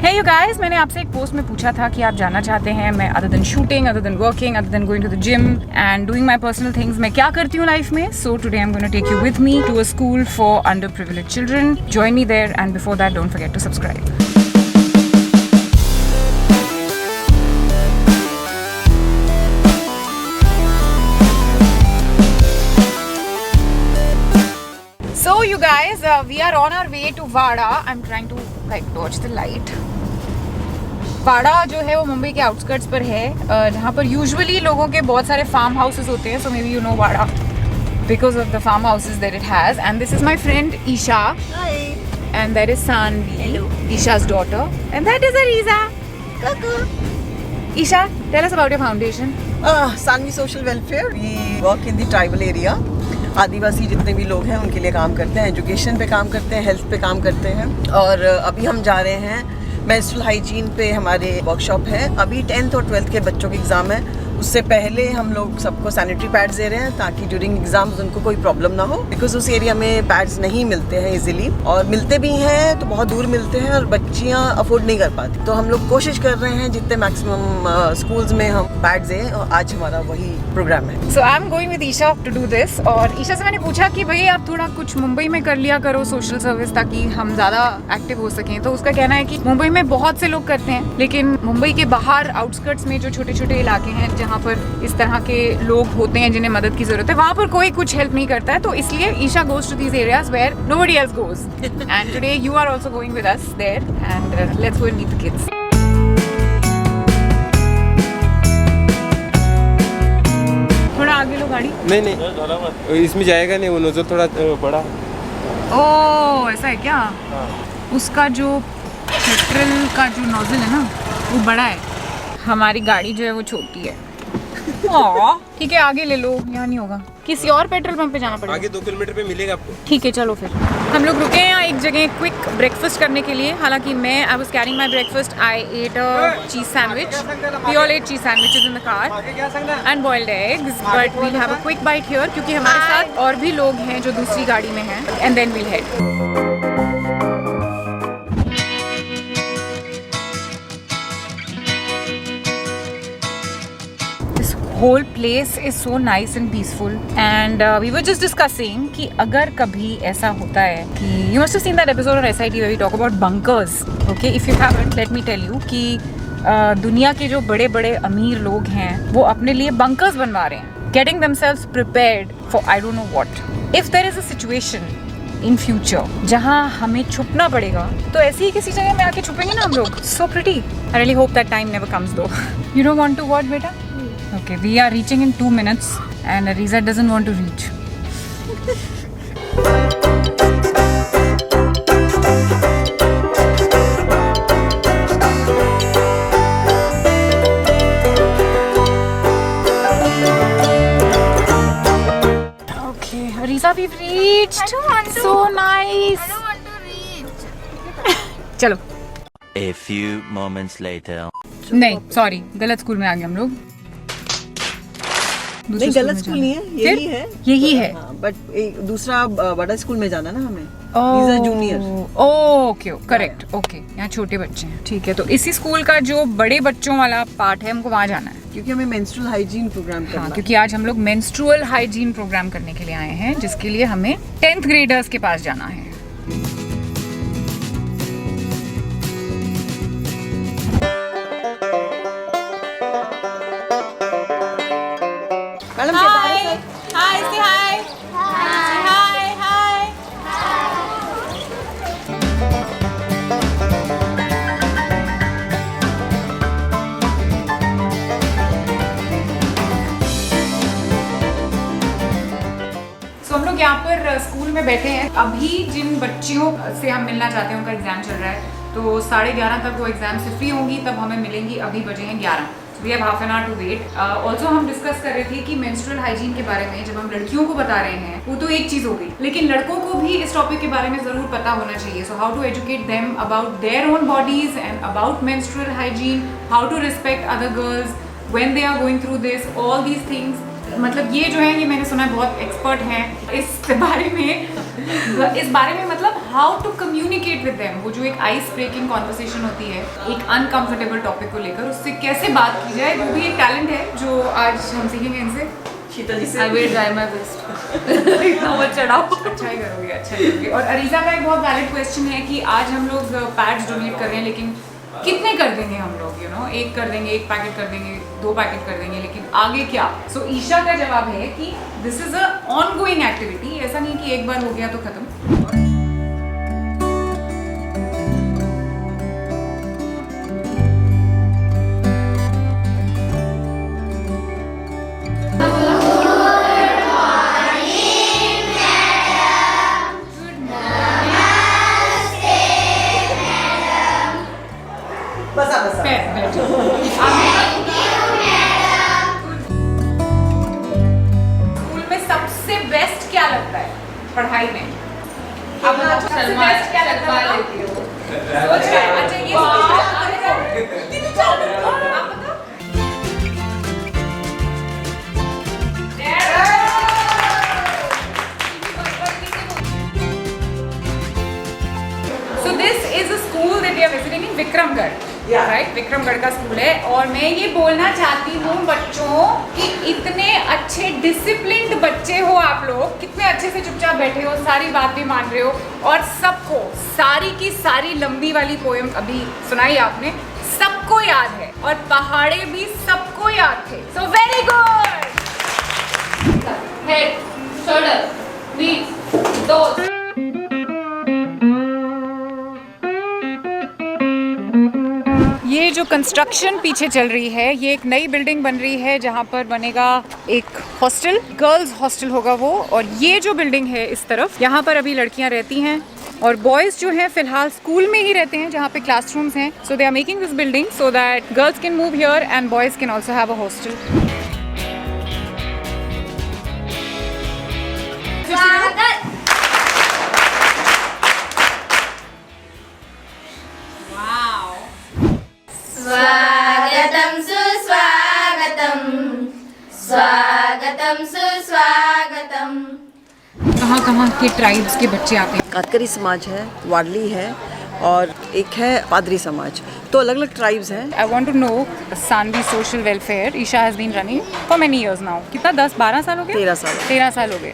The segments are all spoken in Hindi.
Hey you guys, मैंने आपसे एक पोस्ट में पूछा था कि आप जानना चाहते हैं मैं other than shooting, other than working, other than going to the gym and doing my personal things मैं क्या करती हूँ लाइफ में. So today I'm going to take you with me to a school for underprivileged children. Join me there and before that don't forget to subscribe. So you guys, we are on our way to Vada. I'm trying to dodge the light. वाड़ा जो है वो मुंबई के आउटस्कर्ट्स पर है, जहाँ पर यूजुअली लोगों के बहुत सारे फार्म हाउसेस होते हैं. So maybe you know Wada because of the farm houses that it has. And this is my friend Isha. And that is Saanvi, Isha's daughter. And that is Ariza. Isha, tell us about your foundation. Sanvi Social Welfare. We work in the tribal area. आदिवासी जितने भी लोग हैं उनके लिए काम करते हैं, एजुकेशन पे काम करते हैं, हेल्थ पे काम करते हैं. और अभी हम जा रहे हैं मेंस्ट्रुअल हाइजीन पे. हमारे वर्कशॉप है. अभी 10th और 12th के बच्चों के एग्ज़ाम है. उससे पहले हम लोग सबको सैनिटरी पैड्स दे रहे हैं ताकि ड्यूरिंग एग्जाम्स उनको कोई प्रॉब्लम ना हो. बिकॉज उस एरिया में पैड्स नहीं मिलते हैं इजीली, और मिलते भी हैं तो बहुत दूर मिलते हैं और बच्चियाँ अफोर्ड नहीं कर पाती. तो हम लोग कोशिश कर रहे हैं जितने मैक्सिमम स्कूल्स में हम पैड्स दें, और आज हमारा वही प्रोग्राम है. So I am going with Isha to do this. और ईशा से मैंने पूछा कि भाई आप थोड़ा कुछ मुंबई में कर लिया करो सोशल सर्विस ताकि हम ज़्यादा एक्टिव हो सकें. तो उसका कहना है कि मुंबई में बहुत से लोग करते हैं, लेकिन मुंबई के बाहर आउटस्कर्ट्स में जो छोटे छोटे इलाके हैं जहाँ पर इस तरह के लोग होते हैं जिन्हें मदद की जरूरत है, वहाँ पर कोई कुछ हेल्प नहीं करता है. तो इसलिए Isha goes to these areas where nobody else goes. And today you are also going with us there and let's go and meet the kids. थोड़ा आगे लो गाड़ी. नहीं इसमें जाएगा नहीं, वो नोजल थोड़ा बड़ा. ओह ऐसा है क्या? उसका जो पेट्रोल का जो नोजल है ना वो बड़ा है, हमारी गाड़ी जो है वो छोटी है. ठीक है आगे ले लो, यहाँ नहीं होगा. किसी और पेट्रोल पंप पे जाना पड़ेगा. आगे 2 किलोमीटर पे मिलेगा आपको. ठीक है चलो फिर. हम लोग रुके हैं यहाँ एक जगह क्विक ब्रेकफास्ट करने के लिए. हालांकि मैं I was carrying my breakfast. I ate a cheese sandwich. We all ate cheese sandwiches in the car and boiled eggs, but we'll have a quick bite here क्योंकि हमारे साथ और भी लोग हैं जो दूसरी गाड़ी में हैं. And then we'll head. whole place is so nice and peaceful and we were just discussing कि अगर कभी ऐसा होता है कि you must have seen that episode on SIT where we talk about bunkers. Okay, if you haven't, let me tell you कि दुनिया के जो बड़े बड़े अमीर लोग हैं वो अपने लिए bunkers बनवा रहे हैं, getting themselves prepared for I don't know what. If there is a situation in future जहाँ हमें छुपना पड़ेगा तो ऐसी ही किसी जगह में आके छुपेंगे ना हम लोग. So pretty. I really hope that time never comes though. You don't want to what बेटा? Okay, we are reaching in 2 minutes and Ariza doesn't want to reach. Okay, Ariza, we've reached. I don't want to. So nice. I don't want to reach. चलो. A few moments later. नहीं, sorry, गलत स्कूल में आ गए हम लोग. नहीं गलत स्कूल नहीं है, यही है. यही है. बट एक दूसरा बड़ा स्कूल में जाना ना हमें. These are junior. Okay correct. Okay यहाँ छोटे बच्चे हैं. ठीक है, तो इसी स्कूल का जो बड़े बच्चों वाला पार्ट है हमको वहाँ जाना है क्योंकि हमें मेंस्ट्रुअल हाइजीन प्रोग्राम करना है. क्योंकि आज हम लोग मेंस्ट्रुअल हाइजीन प्रोग्राम करने के लिए आए हैं, जिसके लिए हमें 10th ग्रेडर्स के पास जाना है. यहाँ पर स्कूल में बैठे हैं. अभी जिन बच्चियों से हम मिलना चाहते हैं उनका एग्जाम चल रहा है, तो 11:30 तक वो एग्जाम से फ्री होंगी, तब हमें मिलेंगी. अभी बजे हैं 11. We have half an hour to wait. Also हम डिस्कस कर रहे थे कि मेंस्ट्रुअल हाइजीन के बारे में जब हम लड़कियों को बता रहे हैं वो तो एक चीज़ हो गई, लेकिन लड़कों को भी इस टॉपिक के बारे में ज़रूर पता होना चाहिए. So how to educate them about their own bodies and about menstrual hygiene, how to respect other girls when they are going through this, all these things. मतलब ये जो है ये मैंने सुना है बहुत एक्सपर्ट हैं इस बारे में. मतलब how to communicate with them, वो जो एक आइस ब्रेकिंग कॉन्वर्सेशन होती है एक अनकंफर्टेबल टॉपिक को लेकर, उससे कैसे बात की जाए, वो भी एक टैलेंट है जो आज हम सीखेंगे इनसे। शीतल जी से I will try my best. इतना मत चढ़ाओ। अच्छा ही करोगे, अच्छा ही करोगे। और अरीजा का एक बहुत वैलिड क्वेश्चन है कि आज हम लोग पैड्स डोनेट कर रहे हैं, लेकिन कितने कर देंगे हम लोग, यू नो, एक कर देंगे, एक पैकेट कर देंगे, 2 पैकेट कर देंगे, लेकिन आगे क्या? सो ईशा का जवाब है कि this is a ongoing activity, ऐसा नहीं कि एक बार हो गया तो खत्म। बसा बसा स्कूल में सबसे बेस्ट क्या लगता है पढ़ाई में? अब सबसे बेस्ट क्या लगता है? सोच रहे हैं। अच्छा ये आप बताओ। So this is a school that we are visiting in Vikramgarh, right? Vikramgarh का स्कूल है और मैं ये बोलना चाहती हूँ बच्चों कि इतने अच्छे डिसिप्लिन्ड बच्चे हो आप लोग, कितने अच्छे से चुपचाप बैठे हो, सारी बात भी मान रहे हो और सबको सारी की सारी लंबी वाली पोएम अभी सुनाई आपने, सबको याद है और पहाड़े भी सबको याद थे। So very good. Head, shoulder, knees, toes. ये जो कंस्ट्रक्शन पीछे चल रही है, ये एक नई बिल्डिंग बन रही है जहाँ पर बनेगा एक हॉस्टल, गर्ल्स हॉस्टल होगा वो। और ये जो बिल्डिंग है इस तरफ, यहाँ पर अभी लड़कियाँ रहती हैं और बॉयज़ जो हैं फिलहाल स्कूल में ही रहते हैं जहाँ पे क्लासरूम्स हैं। So they are making this building so that girls can move here and boys can also have a hostel. स्वागतम सुस्वागतम, स्वागतम सुस्वागतम। कहाँ के ट्राइब्स के बच्चे आते हैं? कातकरी समाज है, वाडली है और एक है पादरी समाज, तो अलग अलग ट्राइब्स हैं। I want to know Sanvi Social Welfare. Isha has been running for many years now. कितना 10-12 साल हो गए? 13 साल। 13 साल हो गए।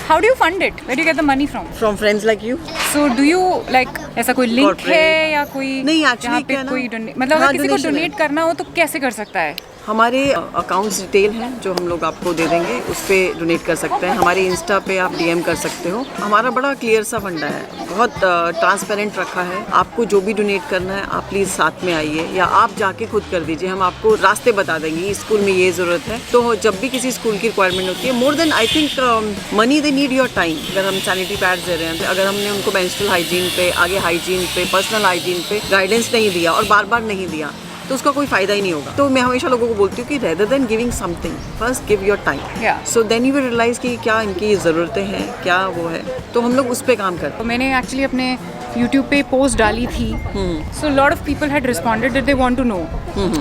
How do you fund it? Where do you get the money from? From friends like you. So do you like ऐसा कोई लिंक Corporate. है या कोई नहीं, actually जहाँ पे क्या ना, कोई मतलब हाँ, अगर किसी को donation है। डोनेट करना हो तो कैसे कर सकता है? हमारे अकाउंट्स डिटेल हैं जो हम लोग आपको दे देंगे, उस पर डोनेट कर सकते हैं। हमारे इंस्टा पे आप डीएम कर सकते हो। हमारा बड़ा क्लियर सा फंडा है, बहुत ट्रांसपेरेंट रखा है। आपको जो भी डोनेट करना है आप प्लीज़ साथ में आइए या आप जाके खुद कर दीजिए, हम आपको रास्ते बता देंगे इस स्कूल में ये ज़रूरत है। तो जब भी किसी स्कूल की रिक्वायरमेंट होती है, more than I think money they need your time. अगर हम सैनिटरी पैड्स दे रहे हैं, अगर हमने उनको मेंस्ट्रुअल हाइजीन पे, आगे हाइजीन पे, पर्सनल हाइजीन पे गाइडेंस नहीं दिया और बार बार नहीं दिया तो उसका कोई फायदा ही नहीं होगा। तो मैं हमेशा लोगों को बोलती हूँ कि rather than giving something, first give your time, so then you will realise कि क्या इनकी ज़रूरतें हैं, क्या वो है, तो हम लोग उस पर काम करते हैं। मैंने एक्चुअली अपने YouTube पे पोस्ट डाली थी, so lot of people had responded that they want to know.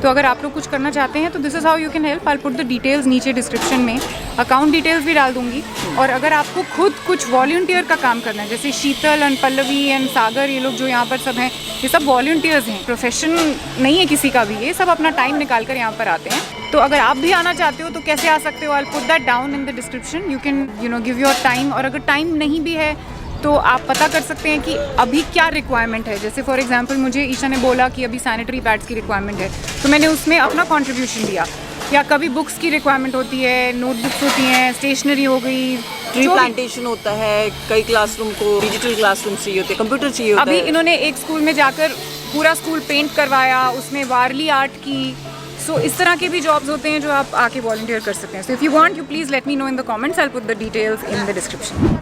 तो अगर आप लोग कुछ करना चाहते हैं तो this is how you can help. I put the details नीचे डिस्क्रिप्शन में, अकाउंट डिटेल्स भी डाल दूंगी। और अगर आपको खुद कुछ वॉल्टियर का काम करना है, जैसे शीतल एंड पल्लवी एंड सागर, ये लोग जो यहाँ पर सब हैं, ये सब वॉल्टियर्स हैं, प्रोफेशन नहीं है किसी का भी, ये सब अपना टाइम निकाल कर यहाँ पर आते हैं। तो अगर आप भी आना चाहते हो तो कैसे आ सकते हो? I put that down in the description. You can give your time, और अगर टाइम नहीं भी है तो आप पता कर सकते हैं कि अभी क्या रिक्वायरमेंट है। जैसे फॉर एग्जांपल मुझे ईशा ने बोला कि अभी सैनिटरी पैड्स की रिक्वायरमेंट है, तो मैंने उसमें अपना कंट्रीब्यूशन दिया। या कभी बुक्स की रिक्वायरमेंट होती है, नोटबुक्स होती हैं, स्टेशनरी हो गई, ट्री प्लांटेशन होता है, कई क्लासरूम को डिजिटल क्लासरूम चाहिए होते हैं, कंप्यूटर चाहिए होता अभी है। इन्होंने एक स्कूल में जाकर पूरा स्कूल पेंट करवाया, उसमें वारली आर्ट की। सो इस तरह के भी जॉब्स होते हैं जो आप आके वॉलंटियर कर सकते हैं। So if you want, you please let me know in the comments, I will put the details in the description.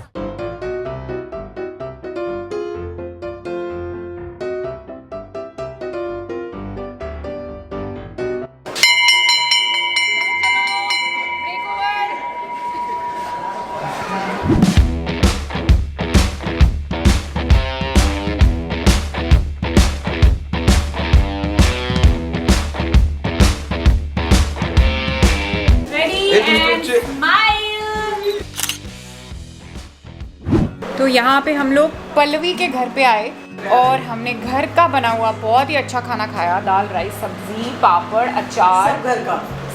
यहाँ पे हम लोग पल्लवी के घर पे आए और हमने घर का बना हुआ बहुत ही अच्छा खाना खाया, दाल राइस सब्जी पापड़ अचार,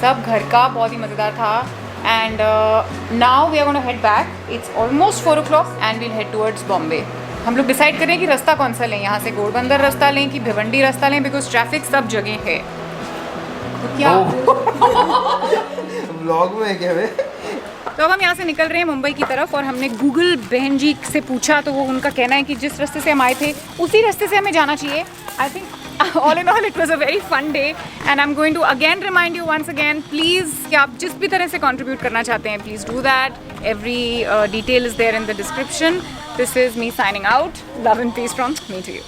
सब घर का, बहुत ही मज़ेदार था। And now we are gonna head back, it's almost 4 o'clock and we'll head towards Bombay. हम लोग डिसाइड करें कि रास्ता कौन सा लें, यहाँ से घोड़बंदर रास्ता लें कि भिवंडी रास्ता लें, बिकॉज ट्रैफिक सब जगह है। तो क्या व्लॉग में है क्या वे? तो अब हम यहाँ से निकल रहे हैं मुंबई की तरफ और हमने गूगल बहन जी से पूछा तो वो उनका कहना है कि जिस रास्ते से हम आए थे उसी रास्ते से हमें जाना चाहिए। I think all in all it was a very fun day and I am going to again remind you once again, please कि आप जिस भी तरह से कंट्रीब्यूट करना चाहते हैं please do that. Every detail is there in the description. This is me signing out. Love and peace from me to you.